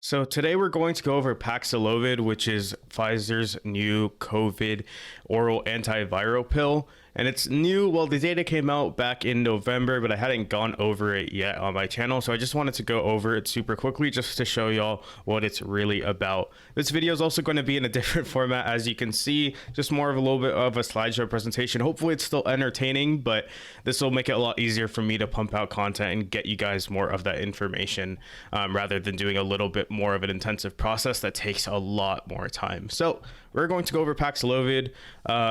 So today we're going to go over Paxlovid, which is Pfizer's new COVID oral antiviral pill. And it's new. Well, the data came out back in November, but I hadn't gone over it yet on my channel. So I just wanted to go over it super quickly just to show y'all what it's really about. This video is also going to be in a different format, as you can see, just more of a little bit of a slideshow presentation. Hopefully it's still entertaining, but this will make it a lot easier for me to pump out content and get you guys more of that information rather than doing a little bit more of an intensive process that takes a lot more time. So we're going to go over Paxlovid.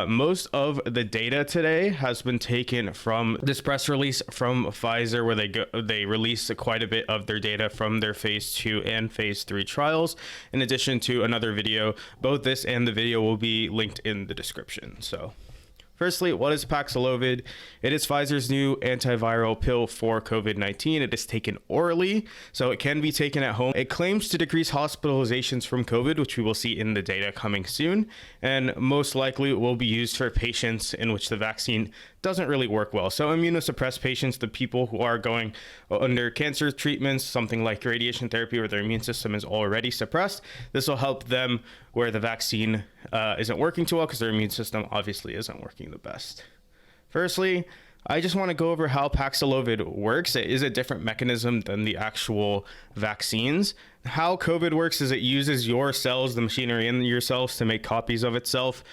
Most of the data today has been taken from this press release from Pfizer, where they released quite a bit of their data from their phase 2 and phase 3 trials, in addition to another video. Both this and the video will be linked in the description. So firstly, what is Paxlovid? It is Pfizer's new antiviral pill for COVID-19. It is taken orally, so it can be taken at home. It claims to decrease hospitalizations from COVID, which we will see in the data coming soon, and most likely will be used for patients in which the vaccine doesn't really work well. So immunosuppressed patients, the people who are going under cancer treatments, something like radiation therapy, where their immune system is already suppressed, this will help them where the vaccine isn't working too well, because their immune system obviously isn't working the best. Firstly, I just want to go over how Paxlovid works. It is a different mechanism than the actual vaccines. How COVID works is it uses your cells, the machinery in your cells, to make copies of itself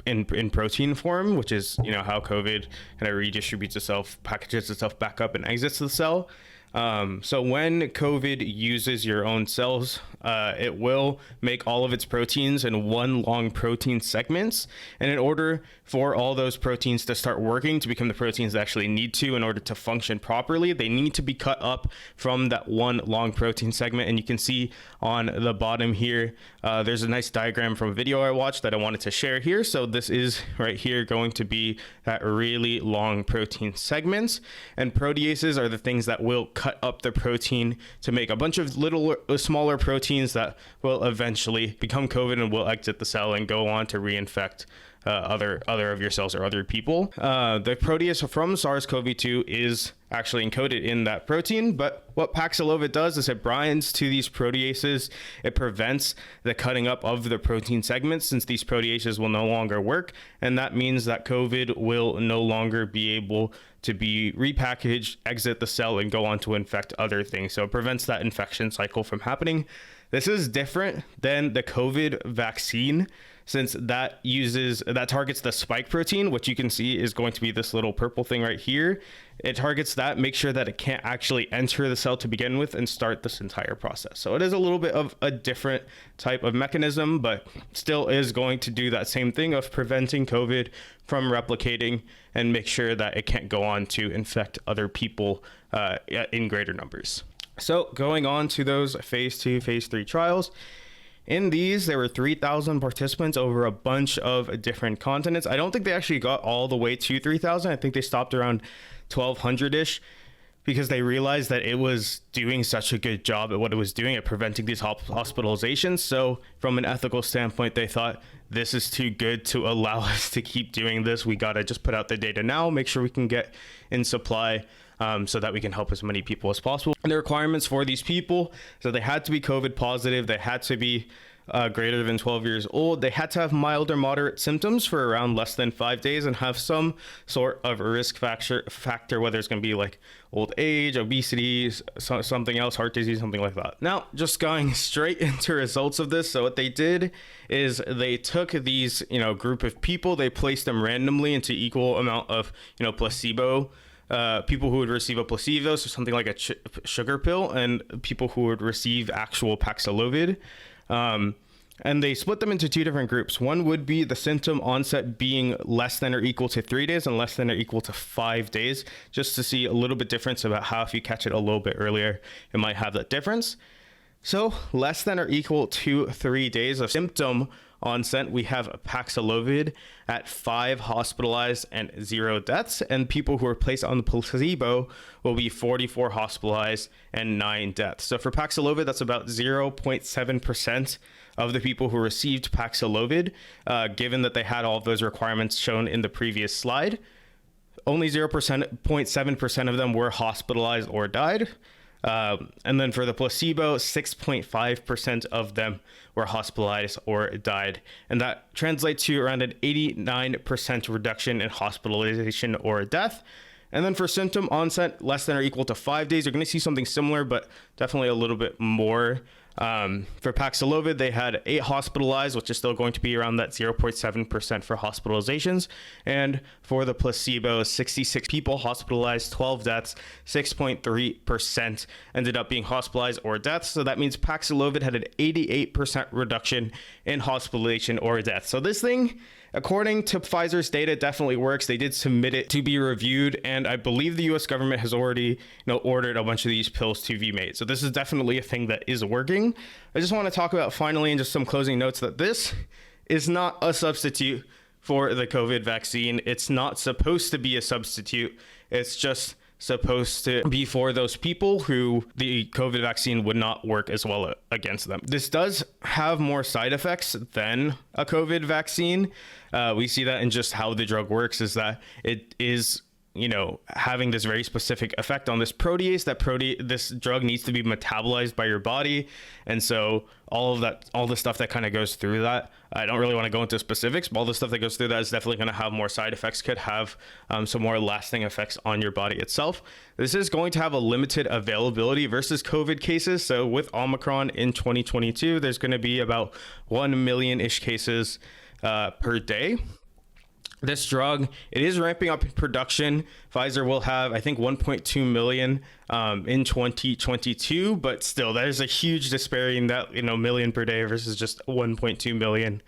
in protein form, which is how COVID kind of redistributes itself, packages itself back up, and exits the cell. So when COVID uses your own cells, it will make all of its proteins in one long protein segments. And in order for all those proteins to start working to become the proteins they actually need to in order to function properly, they need to be cut up from that one long protein segment. And you can see on the bottom here, there's a nice diagram from a video I watched that I wanted to share here. So this is right here going to be that really long protein segments. And proteases are the things that will cut up the protein to make a bunch of little smaller proteins that will eventually become COVID and will exit the cell and go on to reinfect other of your cells or other people. The protease from SARS-CoV-2 is actually encoded in that protein, but what Paxlovid does is it binds to these proteases. It prevents the cutting up of the protein segments, since these proteases will no longer work, and that means that COVID will no longer be able to be repackaged, exit the cell, and go on to infect other things. So it prevents that infection cycle from happening. This is different than the COVID vaccine, since that targets the spike protein, which you can see is going to be this little purple thing right here. It targets that, make sure that it can't actually enter the cell to begin with and start this entire process. So it is a little bit of a different type of mechanism, but still is going to do that same thing of preventing COVID from replicating and make sure that it can't go on to infect other people in greater numbers. So going on to those phase 2, phase 3 trials. In these, there were 3,000 participants over a bunch of different continents. I don't think they actually got all the way to 3,000. I think they stopped around 1,200-ish because they realized that it was doing such a good job at what it was doing at preventing these hospitalizations. So from an ethical standpoint, they thought, this is too good to allow us to keep doing this. We got to just put out the data now, make sure we can get in supply so that we can help as many people as possible. And the requirements for these people, so they had to be COVID positive, they had to be greater than 12 years old, they had to have mild or moderate symptoms for around less than 5 days, and have some sort of risk factor, whether it's going to be like old age, obesity, something else, heart disease, something like that. Now, just going straight into results of this. So what they did is they took these, group of people, they placed them randomly into equal amount of, placebo. People who would receive a placebo, so something like a sugar pill, and people who would receive actual Paxlovid. And they split them into two different groups. One would be the symptom onset being less than or equal to 3 days and less than or equal to 5 days, just to see a little bit difference about how if you catch it a little bit earlier, it might have that difference. So less than or equal to 3 days of symptom onset, we have Paxlovid at 5 hospitalized and 0 deaths, and people who are placed on the placebo will be 44 hospitalized and 9 deaths. So for Paxlovid, that's about 0.7% of the people who received Paxlovid, given that they had all of those requirements shown in the previous slide. Only 0.7% of them were hospitalized or died. And then for the placebo, 6.5% of them were hospitalized or died. And that translates to around an 89% reduction in hospitalization or death. And then for symptom onset, less than or equal to 5 days, you're going to see something similar, but definitely a little bit more. For Paxlovid, they had 8 hospitalized, which is still going to be around that 0.7% for hospitalizations. And for the placebo, 66 people hospitalized, 12 deaths, 6.3% ended up being hospitalized or deaths. So that means Paxlovid had an 88% reduction in hospitalization or death. So this thing, according to Pfizer's data, definitely works. They did submit it to be reviewed, and I believe the US government has already, ordered a bunch of these pills to be made. So this is definitely a thing that is working. I just want to talk about finally, and just some closing notes, that this is not a substitute for the COVID vaccine. It's not supposed to be a substitute. It's just supposed to be for those people who the COVID vaccine would not work as well against them. This does have more side effects than a COVID vaccine. We see that in just how the drug works, is that it is having this very specific effect on this protease. This drug needs to be metabolized by your body, and so all the stuff that kind of goes through that, I don't really want to go into specifics, but all the stuff that goes through that is definitely going to have more side effects, could have some more lasting effects on your body itself. This is going to have a limited availability versus COVID cases. So with Omicron in 2022, there's going to be about 1 million-ish cases per day. This drug, it is ramping up in production. Pfizer will have, I think, 1.2 million in 2022, but still, there's a huge disparity in that, million per day versus just 1.2 million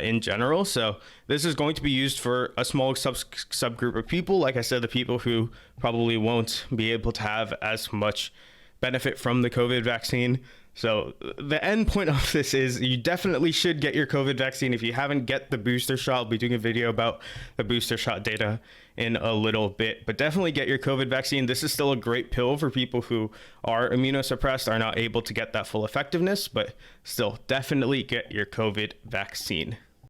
in general. So this is going to be used for a small subgroup of people. Like I said, the people who probably won't be able to have as much benefit from the COVID vaccine. So the end point of this is you definitely should get your COVID vaccine. If you haven't, get the booster shot. I'll be doing a video about the booster shot data in a little bit, but definitely get your COVID vaccine. This is still a great pill for people who are immunosuppressed, are not able to get that full effectiveness, but still definitely get your COVID vaccine.